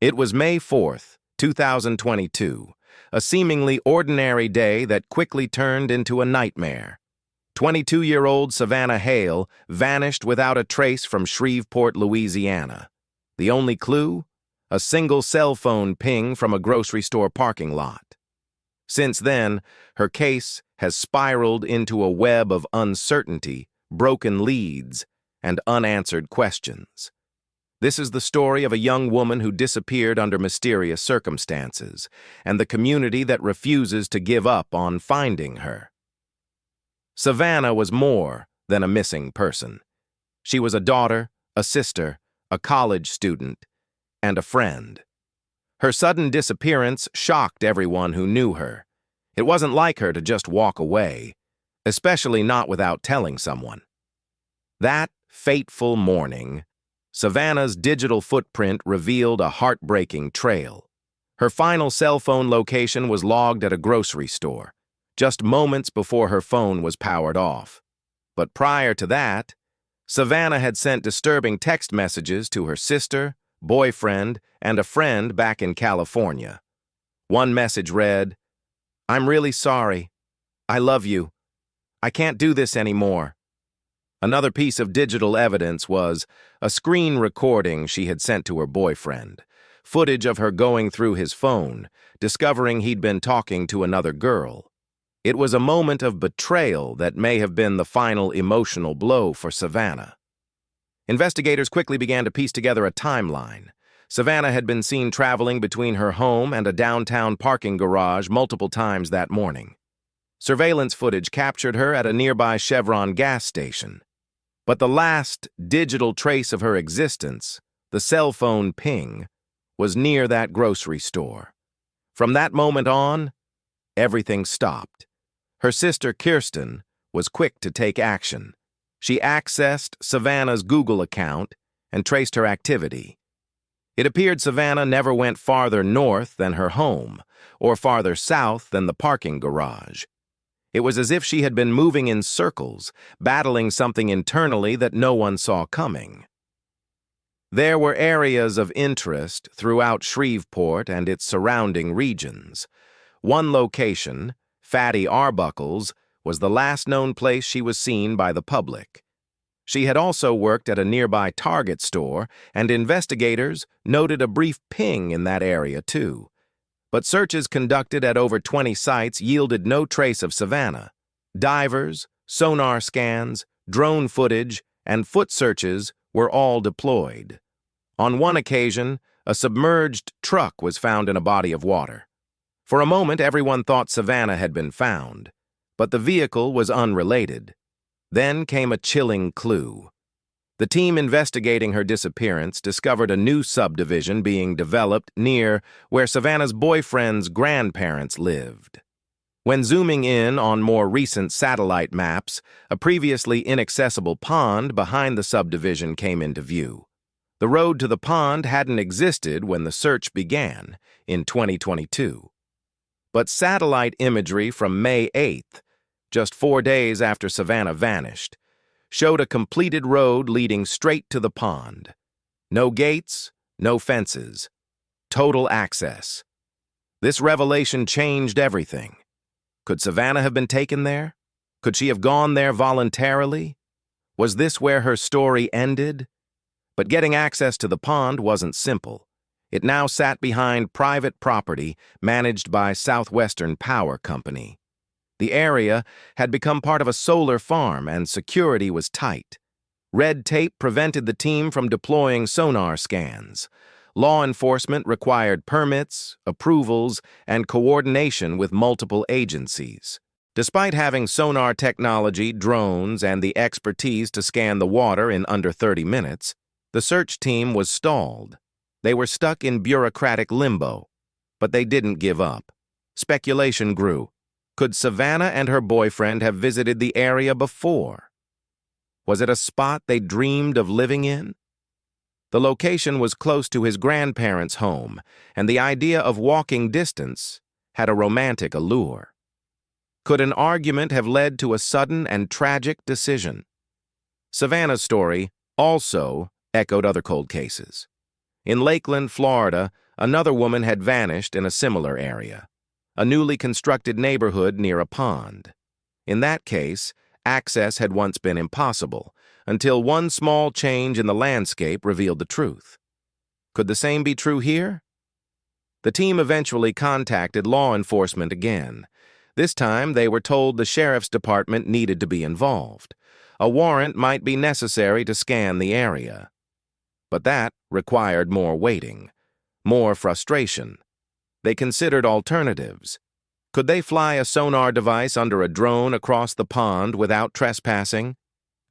It was May 4th, 2022, a seemingly ordinary day that quickly turned into a nightmare. 22-year-old Savannah Hale vanished without a trace from Shreveport, Louisiana. The only clue? A single cell phone ping from a grocery store parking lot. Since then, her case has spiraled into a web of uncertainty, broken leads, and unanswered questions. This is the story of a young woman who disappeared under mysterious circumstances, and the community that refuses to give up on finding her. Savannah was more than a missing person. She was a daughter, a sister, a college student, and a friend. Her sudden disappearance shocked everyone who knew her. It wasn't like her to just walk away, especially not without telling someone. That fateful morning, Savannah's digital footprint revealed a heartbreaking trail. Her final cell phone location was logged at a grocery store, just moments before her phone was powered off. But prior to that, Savannah had sent disturbing text messages to her sister, boyfriend, and a friend back in California. One message read, "I'm really sorry. I love you. I can't do this anymore." Another piece of digital evidence was a screen recording she had sent to her boyfriend, footage of her going through his phone, discovering he'd been talking to another girl. It was a moment of betrayal that may have been the final emotional blow for Savannah. Investigators quickly began to piece together a timeline. Savannah had been seen traveling between her home and a downtown parking garage multiple times that morning. Surveillance footage captured her at a nearby Chevron gas station. But the last digital trace of her existence, the cell phone ping, was near that grocery store. From that moment on, everything stopped. Her sister Kirsten was quick to take action. She accessed Savannah's Google account and traced her activity. It appeared Savannah never went farther north than her home, or farther south than the parking garage. It was as if she had been moving in circles, battling something internally that no one saw coming. There were areas of interest throughout Shreveport and its surrounding regions. One location, Fatty Arbuckle's, was the last known place she was seen by the public. She had also worked at a nearby Target store, and investigators noted a brief ping in that area too. But searches conducted at over 20 sites yielded no trace of Savannah. Divers, sonar scans, drone footage, and foot searches were all deployed. On one occasion, a submerged truck was found in a body of water. For a moment, everyone thought Savannah had been found, but the vehicle was unrelated. Then came a chilling clue. The team investigating her disappearance discovered a new subdivision being developed near where Savannah's boyfriend's grandparents lived. When zooming in on more recent satellite maps, a previously inaccessible pond behind the subdivision came into view. The road to the pond hadn't existed when the search began, in 2022. But satellite imagery from May 8th, just 4 days after Savannah vanished, showed a completed road leading straight to the pond. No gates, no fences. Total access. This revelation changed everything. Could Savannah have been taken there? Could she have gone there voluntarily? Was this where her story ended? But getting access to the pond wasn't simple. It now sat behind private property managed by Southwestern Power Company. The area had become part of a solar farm and security was tight. Red tape prevented the team from deploying sonar scans. Law enforcement required permits, approvals, and coordination with multiple agencies. Despite having sonar technology, drones, and the expertise to scan the water in under 30 minutes, the search team was stalled. They were stuck in bureaucratic limbo. But they didn't give up. Speculation grew. Could Savannah and her boyfriend have visited the area before? Was it a spot they dreamed of living in? The location was close to his grandparents' home, and the idea of walking distance had a romantic allure. Could an argument have led to a sudden and tragic decision? Savannah's story also echoed other cold cases. In Lakeland, Florida, Another woman had vanished in a similar area, a newly constructed neighborhood near a pond. In that case, access had once been impossible, until one small change in the landscape revealed the truth. Could the same be true here? The team eventually contacted law enforcement again. This time, they were told the sheriff's department needed to be involved. A warrant might be necessary to scan the area. But that required more waiting, more frustration. They considered alternatives. Could they fly a sonar device under a drone across the pond without trespassing?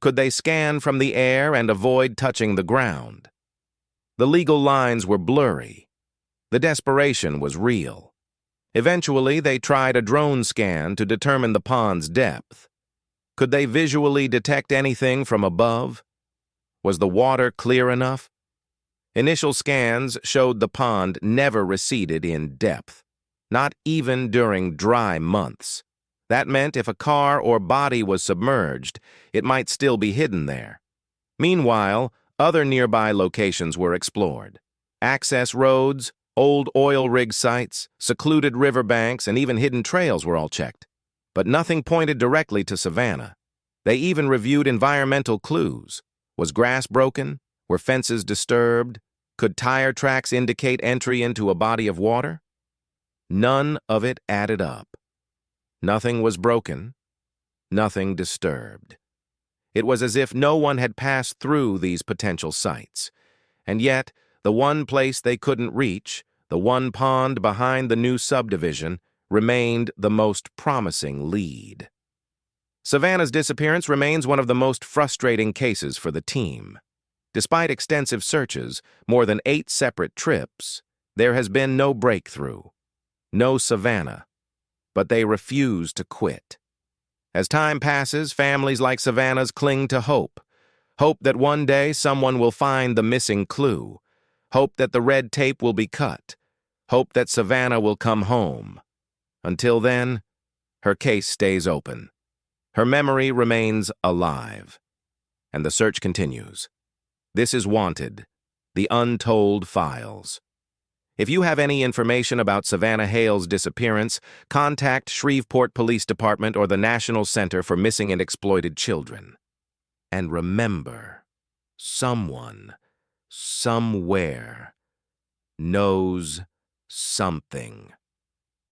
Could they scan from the air and avoid touching the ground? The legal lines were blurry. The desperation was real. Eventually, they tried a drone scan to determine the pond's depth. Could they visually detect anything from above? Was the water clear enough? Initial scans showed the pond never receded in depth, not even during dry months. That meant if a car or body was submerged, it might still be hidden there. Meanwhile, other nearby locations were explored. Access roads, old oil rig sites, secluded riverbanks, and even hidden trails were all checked. But nothing pointed directly to Savannah. They even reviewed environmental clues. Was grass broken? Were fences disturbed? Could tire tracks indicate entry into a body of water? None of it added up. Nothing was broken, nothing disturbed. It was as if no one had passed through these potential sites. And yet, the one place they couldn't reach, the one pond behind the new subdivision, remained the most promising lead. Savannah's disappearance remains one of the most frustrating cases for the team. Despite extensive searches, more than 8 separate trips, there has been no breakthrough. No Savannah. But they refuse to quit. As time passes, families like Savannah's cling to hope. Hope that one day someone will find the missing clue. Hope that the red tape will be cut. Hope that Savannah will come home. Until then, her case stays open. Her memory remains alive. And the search continues. This is Wanted, the Untold Files. If you have any information about Savannah Hale's disappearance, contact Shreveport Police Department or the National Center for Missing and Exploited Children. And remember, someone, somewhere, knows something.